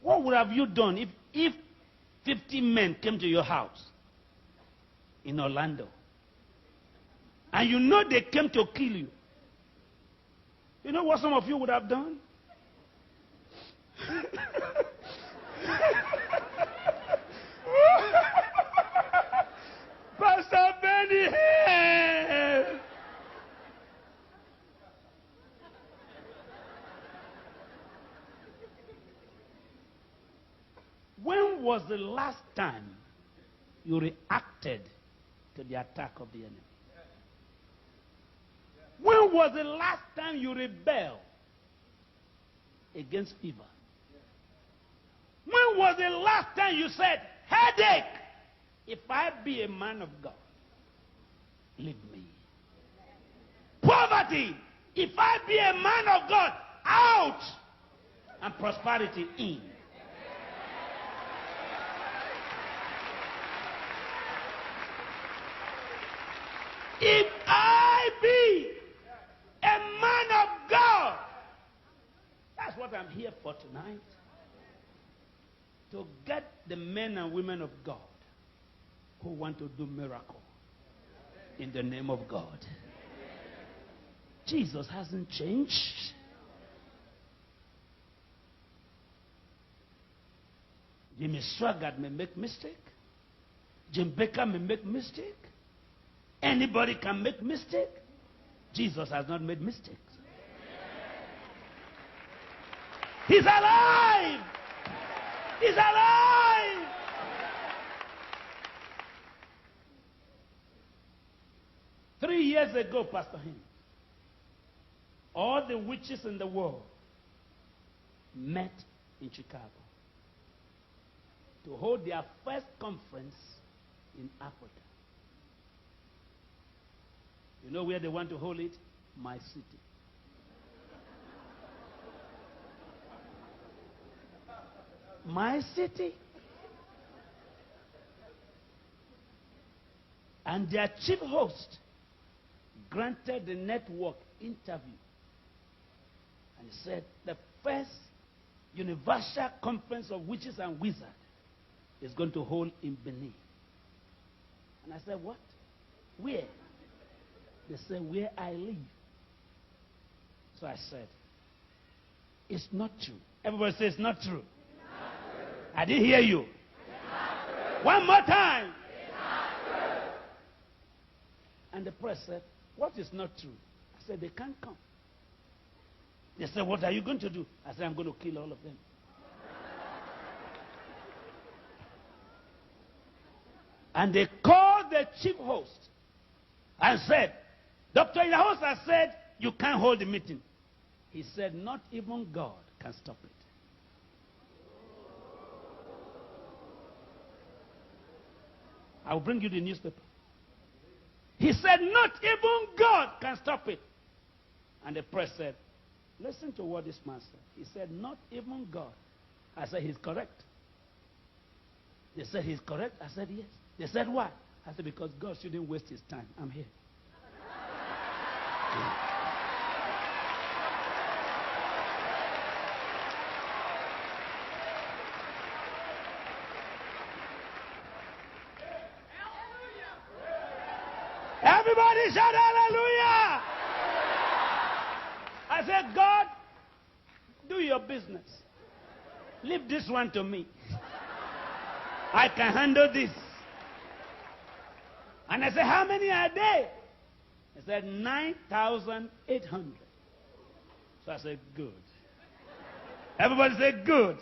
What would have you done if 50 men came to your house in Orlando? And you know they came to kill you. You know what some of you would have done? Pastor Benny, hey! When was the last time you reacted to the attack of the enemy? When was the last time you rebelled against fever? When was the last time you said, headache, if I be a man of God, leave me? Poverty, if I be a man of God, out, and prosperity in. If I be a man of God, that's what I'm here for tonight. To get the men and women of God who want to do miracle in the name of God. Jesus hasn't changed. Jimmy Swaggart may make mistake. Jim Baker may make mistake. Anybody can make mistake. Jesus has not made mistakes. He's alive. He's alive. Three years ago, Pastor Hinn, all the witches in the world met in Chicago to hold their first conference in Africa. You know where they want to hold it? My city. My city. And their chief host granted the network interview. And he said, the first universal conference of witches and wizards is going to hold in Benin. And I said, what? Where? They said, where I live. So I said, it's not true. Everybody says it's not true. It's not true. I didn't hear you. It's not true. One more time. It's not true. And the press said, what is not true? I said, they can't come. They said, what are you going to do? I said, I'm going to kill all of them. And they called the chief host and said, Dr. Idahosa said, you can't hold the meeting. He said, not even God can stop it. I will bring you the newspaper. He said, not even God can stop it. And the press said, listen to what this man said. He said, not even God. I said, he's correct. They said, he's correct. I said, yes. They said, why? I said, because God shouldn't waste his time. I'm here. Everybody shout hallelujah! I said, God, do your business. Leave this one to me. I can handle this. And I said, how many are there? He said, 9,800. So I said, good. Everybody said, good.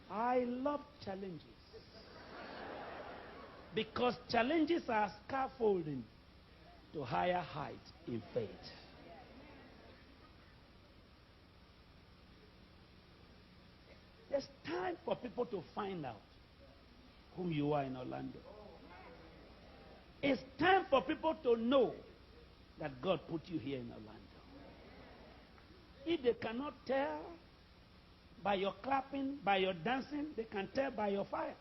I love challenges. Because challenges are scaffolding to higher heights in faith. There's time for people to find out whom you are in Orlando. It's time for people to know that God put you here in Orlando. If they cannot tell by your clapping, by your dancing, they can tell by your fire.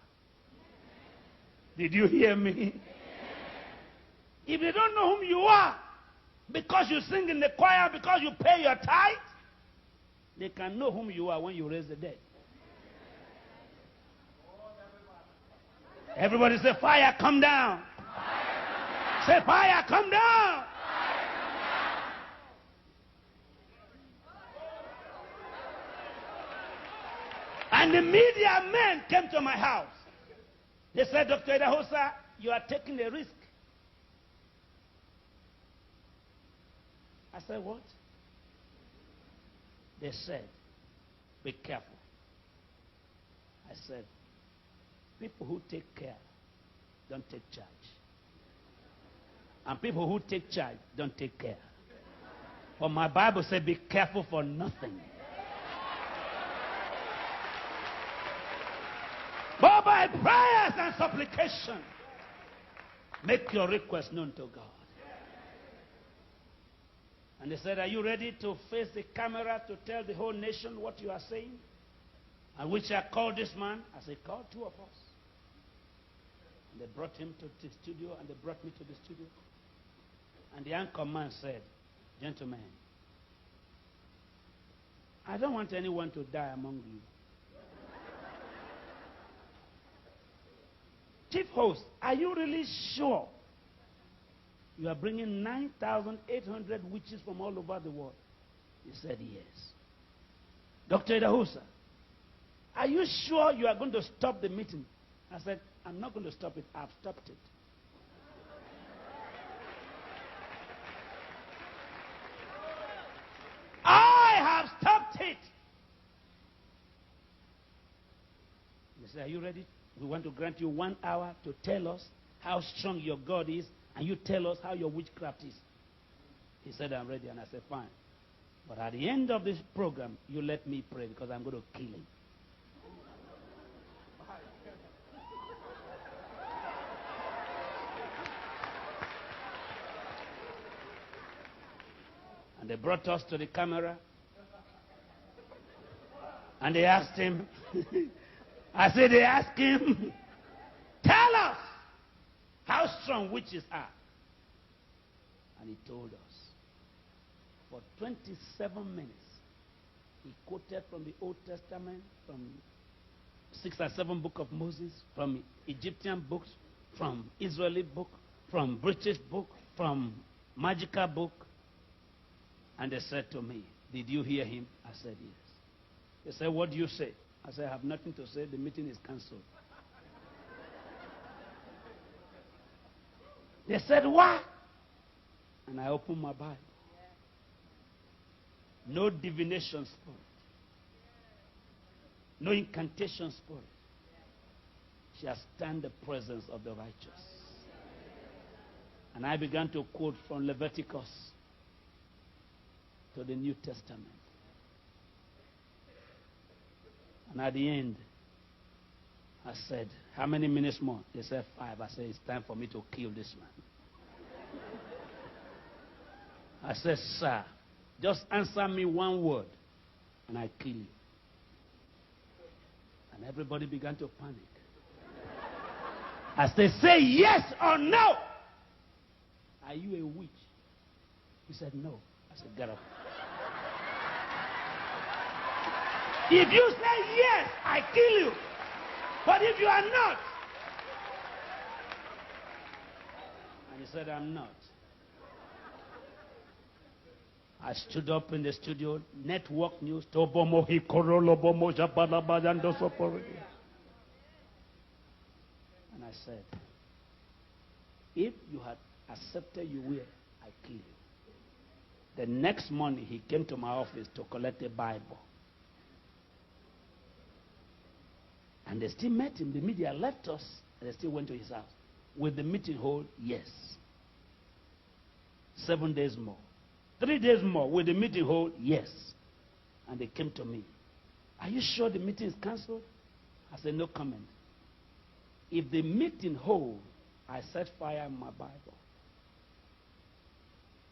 Did you hear me? If they don't know whom you are, because you sing in the choir, because you pay your tithe, they can know whom you are when you raise the dead. Everybody say, fire, come down. Say, fire, come down. And the media men came to my house. They said, Dr. Idahosa, you are taking a risk. I said, what? They said, be careful. I said, people who take care don't take charge. And people who take charge don't take care. But my Bible said, be careful for nothing. But by prayers and supplication, make your request known to God. And they said, are you ready to face the camera to tell the whole nation what you are saying? And which I called this man. I said, call two of us. And they brought him to the studio, and they brought me to the studio. And the anchor man said, gentlemen, I don't want anyone to die among you. Chief host, are you really sure you are bringing 9,800 witches from all over the world? He said, yes. Dr. Idahosa, are you sure you are going to stop the meeting? I said, I'm not going to stop it. I've stopped it. I have stopped it. He said, are you ready? We want to grant you 1 hour to tell us how strong your God is, and you tell us how your witchcraft is. He said, I'm ready. And I said, fine. But at the end of this program, you let me pray, because I'm going to kill him. And they brought us to the camera. And they asked him, I said, they asked him, tell us how strong witches are. And he told us. For 27 minutes, he quoted from the Old Testament, from 6 or 7 books of Moses, from Egyptian books, from Israeli book, from British book, from magical book. And they said to me, did you hear him? I said, yes. They said, what do you say? I said, I have nothing to say. The meeting is cancelled. They said, why? And I opened my Bible. No divination spirit. No incantation spirit shall stand the presence of the righteous. And I began to quote from Leviticus to the New Testament. And at the end, I said, how many minutes more? They said 5. I said, it's time for me to kill this man. I said, sir, just answer me one word, and I kill you. And everybody began to panic. I said, say yes or no. Are you a witch? He said, no. I said, get up. If you say yes, I kill you. But if you are not. And he said, I'm not. I stood up in the studio, network news. And I said, if you had accepted you will, I kill you. The next morning, he came to my office to collect a Bible. And they still met him. The media left us, and they still went to his house. Will the meeting hold? Yes. 7 days more. 3 days more. Will the meeting hold? Yes. And they came to me. Are you sure the meeting is cancelled? I said, no comment. If the meeting holds, I set fire in my Bible.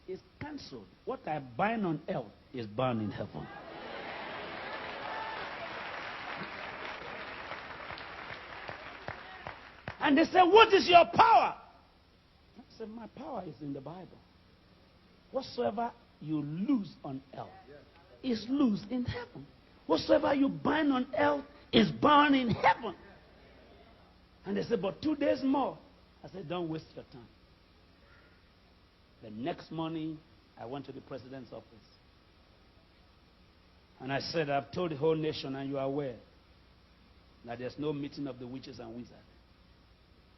It's cancelled. What I bind on earth is bound in heaven. And they said, what is your power? I said, my power is in the Bible. Whatsoever you lose on earth is loose in heaven. Whatsoever you bind on earth is bound in heaven. And they said, but 2 days more. I said, don't waste your time. The next morning, I went to the president's office. And I said, I've told the whole nation, and you are aware, that there's no meeting of the witches and wizards.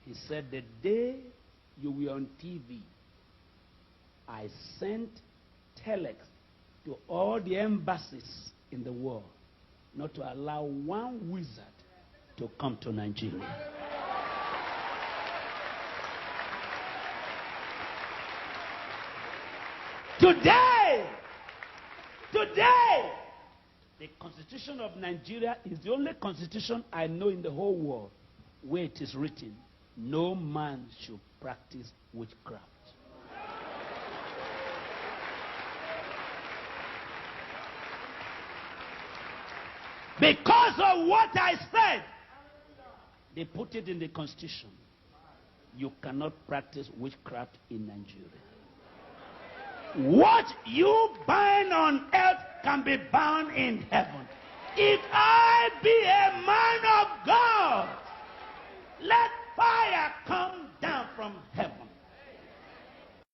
He said, the day you were on TV, I sent telex to all the embassies in the world not to allow one wizard to come to Nigeria. Today, the Constitution of Nigeria is the only constitution I know in the whole world where it is written, no man should practice witchcraft. Because of what I said, they put it in the Constitution. You cannot practice witchcraft in Nigeria. What you bind on earth can be bound in heaven. If I be a man of God, let fire come down from heaven.